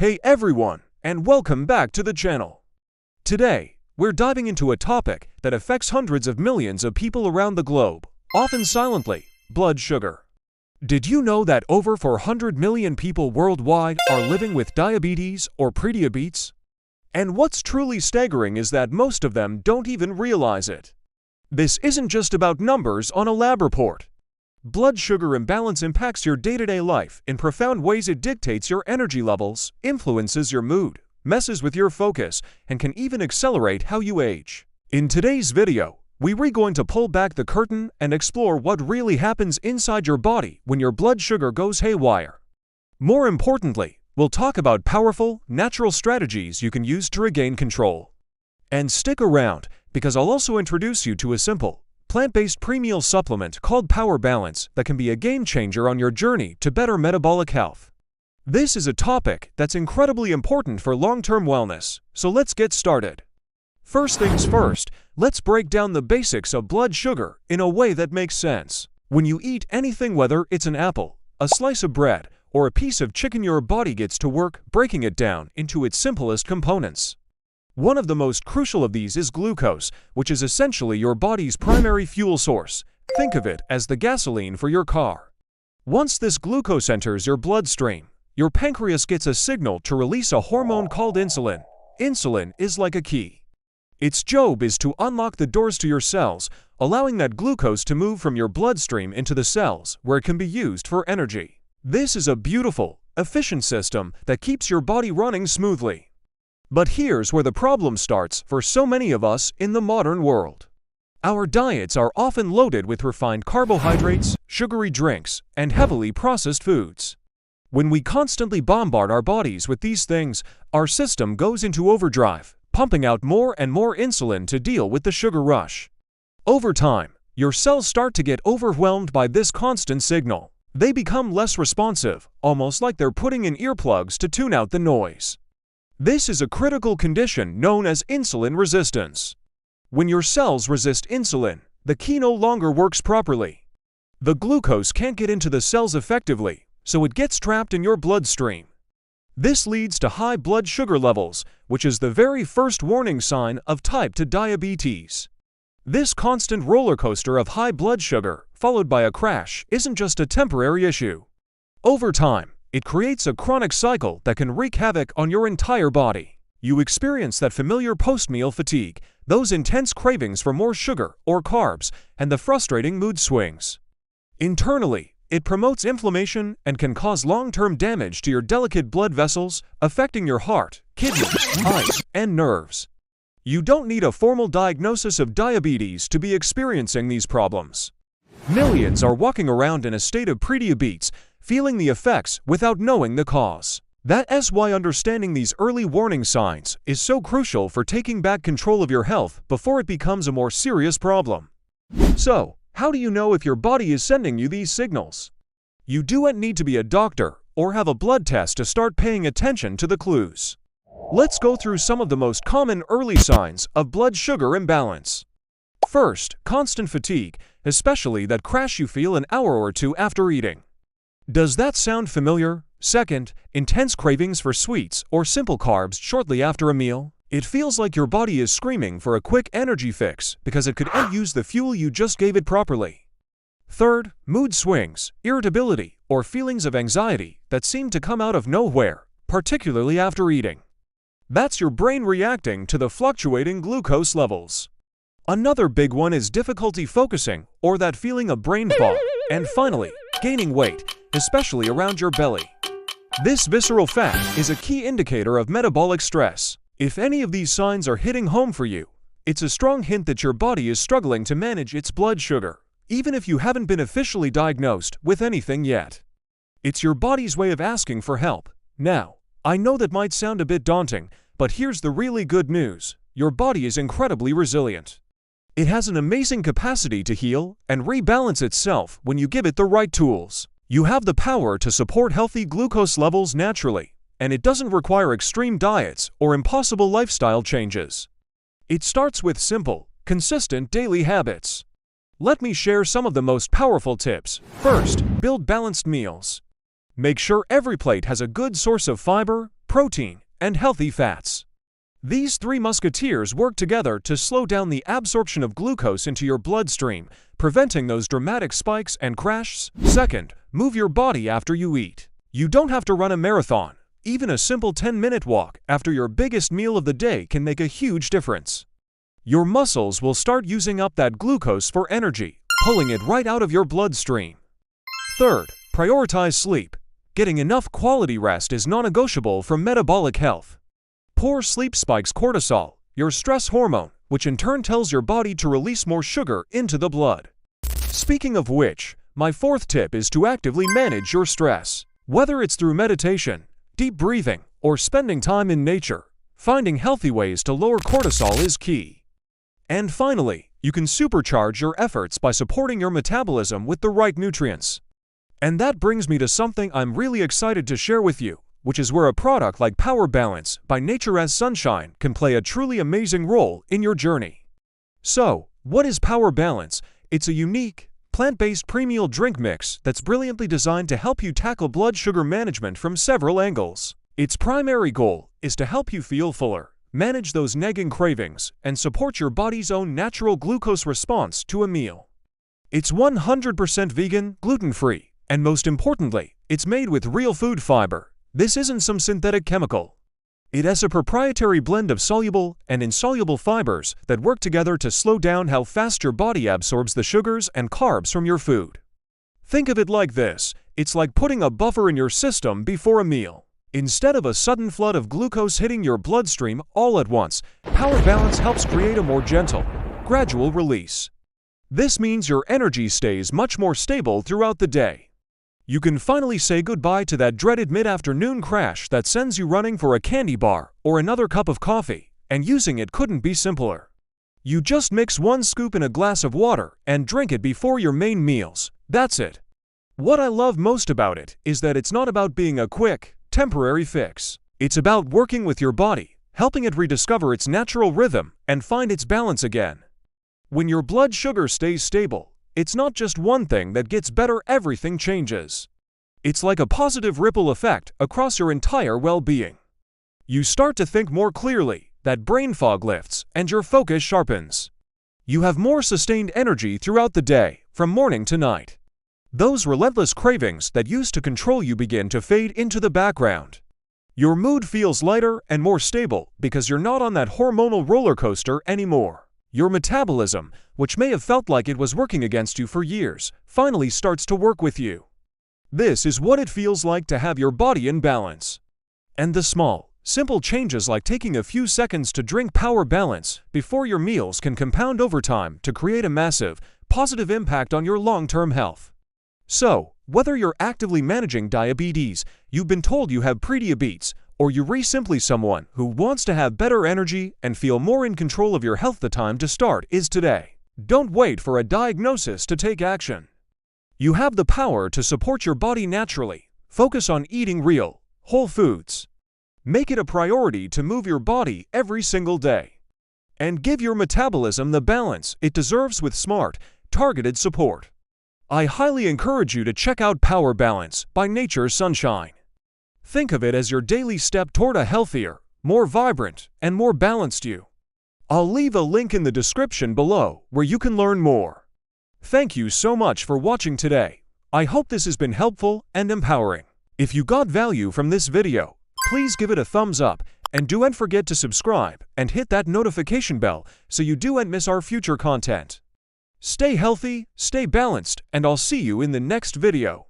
Hey everyone, and welcome back to the channel. Today, we're diving into a topic that affects hundreds of millions of people around the globe, often silently: blood sugar. Did you know that over 400 million people worldwide are living with diabetes or prediabetes? And what's truly staggering is that most of them don't even realize it. This isn't just about numbers on a lab report. Blood sugar imbalance impacts your day-to-day life in profound ways. It dictates your energy levels, influences your mood, messes with your focus, and can even accelerate how you age. In today's video, we're going to pull back the curtain and explore what really happens inside your body when your blood sugar goes haywire. More importantly, we'll talk about powerful, natural strategies you can use to regain control. And stick around, because I'll also introduce you to a simple, plant-based pre-meal supplement called Power Balance that can be a game-changer on your journey to better metabolic health. This is a topic that's incredibly important for long-term wellness, so let's get started. First things first, let's break down the basics of blood sugar in a way that makes sense. When you eat anything, whether it's an apple, a slice of bread, or a piece of chicken, your body gets to work breaking it down into its simplest components. One of the most crucial of these is glucose, which is essentially your body's primary fuel source. Think of it as the gasoline for your car. Once this glucose enters your bloodstream, your pancreas gets a signal to release a hormone called insulin. Insulin is like a key. Its job is to unlock the doors to your cells, allowing that glucose to move from your bloodstream into the cells, where it can be used for energy. This is a beautiful, efficient system that keeps your body running smoothly. But here's where the problem starts for so many of us in the modern world. Our diets are often loaded with refined carbohydrates, sugary drinks, and heavily processed foods. When we constantly bombard our bodies with these things, our system goes into overdrive, pumping out more and more insulin to deal with the sugar rush. Over time, your cells start to get overwhelmed by this constant signal. They become less responsive, almost like they're putting in earplugs to tune out the noise. This is a critical condition known as insulin resistance. When your cells resist insulin, the key no longer works properly. The glucose can't get into the cells effectively, so it gets trapped in your bloodstream. This leads to high blood sugar levels, which is the very first warning sign of type 2 diabetes. This constant roller coaster of high blood sugar, followed by a crash, isn't just a temporary issue. Over time, it creates a chronic cycle that can wreak havoc on your entire body. You experience that familiar post-meal fatigue, those intense cravings for more sugar or carbs, and the frustrating mood swings. Internally, it promotes inflammation and can cause long-term damage to your delicate blood vessels, affecting your heart, kidneys, eyes, and nerves. You don't need a formal diagnosis of diabetes to be experiencing these problems. Millions are walking around in a state of prediabetes, feeling the effects without knowing the cause. That's why understanding these early warning signs is so crucial for taking back control of your health before it becomes a more serious problem. So, how do you know if your body is sending you these signals? You don't need to be a doctor or have a blood test to start paying attention to the clues. Let's go through some of the most common early signs of blood sugar imbalance. First, constant fatigue, especially that crash you feel an hour or two after eating. Does that sound familiar? Second, intense cravings for sweets or simple carbs shortly after a meal. It feels like your body is screaming for a quick energy fix because it couldn't use the fuel you just gave it properly. Third, mood swings, irritability, or feelings of anxiety that seem to come out of nowhere, particularly after eating. That's your brain reacting to the fluctuating glucose levels. Another big one is difficulty focusing or that feeling of brain fog. And finally, gaining weight, especially around your belly. This visceral fat is a key indicator of metabolic stress. If any of these signs are hitting home for you, it's a strong hint that your body is struggling to manage its blood sugar, even if you haven't been officially diagnosed with anything yet. It's your body's way of asking for help. Now, I know that might sound a bit daunting, but here's the really good news. Your body is incredibly resilient. It has an amazing capacity to heal and rebalance itself when you give it the right tools. You have the power to support healthy glucose levels naturally, and it doesn't require extreme diets or impossible lifestyle changes. It starts with simple, consistent daily habits. Let me share some of the most powerful tips. First, build balanced meals. Make sure every plate has a good source of fiber, protein, and healthy fats. These three musketeers work together to slow down the absorption of glucose into your bloodstream, preventing those dramatic spikes and crashes. Second, move your body after you eat. You don't have to run a marathon. Even a simple 10-minute walk after your biggest meal of the day can make a huge difference. Your muscles will start using up that glucose for energy, pulling it right out of your bloodstream. Third, prioritize sleep. Getting enough quality rest is non-negotiable for metabolic health. Poor sleep spikes cortisol, your stress hormone, which in turn tells your body to release more sugar into the blood. Speaking of which, my fourth tip is to actively manage your stress. Whether it's through meditation, deep breathing, or spending time in nature, finding healthy ways to lower cortisol is key. And finally, you can supercharge your efforts by supporting your metabolism with the right nutrients. And that brings me to something I'm really excited to share with you, which is where a product like Power Balance by Nature as Sunshine can play a truly amazing role in your journey. So, what is Power Balance? It's a unique, plant-based pre-meal drink mix that's brilliantly designed to help you tackle blood sugar management from several angles. Its primary goal is to help you feel fuller, manage those nagging cravings, and support your body's own natural glucose response to a meal. It's 100% vegan, gluten-free, and most importantly, it's made with real food fiber. This isn't some synthetic chemical. It has a proprietary blend of soluble and insoluble fibers that work together to slow down how fast your body absorbs the sugars and carbs from your food. Think of it like this: it's like putting a buffer in your system before a meal. Instead of a sudden flood of glucose hitting your bloodstream all at once, Power Balance helps create a more gentle, gradual release. This means your energy stays much more stable throughout the day. You can finally say goodbye to that dreaded mid-afternoon crash that sends you running for a candy bar or another cup of coffee, and using it couldn't be simpler. You just mix one scoop in a glass of water and drink it before your main meals. That's it. What I love most about it is that it's not about being a quick, temporary fix. It's about working with your body, helping it rediscover its natural rhythm and find its balance again. When your blood sugar stays stable, it's not just one thing that gets better, everything changes. It's like a positive ripple effect across your entire well-being. You start to think more clearly, that brain fog lifts, and your focus sharpens. You have more sustained energy throughout the day, from morning to night. Those relentless cravings that used to control you begin to fade into the background. Your mood feels lighter and more stable because you're not on that hormonal roller coaster anymore. Your metabolism, which may have felt like it was working against you for years, finally starts to work with you. This is what it feels like to have your body in balance. And the small, simple changes like taking a few seconds to drink Power Balance before your meals can compound over time to create a massive, positive impact on your long-term health. So, whether you're actively managing diabetes, you've been told you have prediabetes, or you're simply someone who wants to have better energy and feel more in control of your health, the time to start is today. Don't wait for a diagnosis to take action. You have the power to support your body naturally. Focus on eating real, whole foods. Make it a priority to move your body every single day. And give your metabolism the balance it deserves with smart, targeted support. I highly encourage you to check out Power Balance by Nature Sunshine. Think of it as your daily step toward a healthier, more vibrant, and more balanced you. I'll leave a link in the description below where you can learn more. Thank you so much for watching today. I hope this has been helpful and empowering. If you got value from this video, please give it a thumbs up and don't forget to subscribe and hit that notification bell so you don't miss our future content. Stay healthy, stay balanced, and I'll see you in the next video.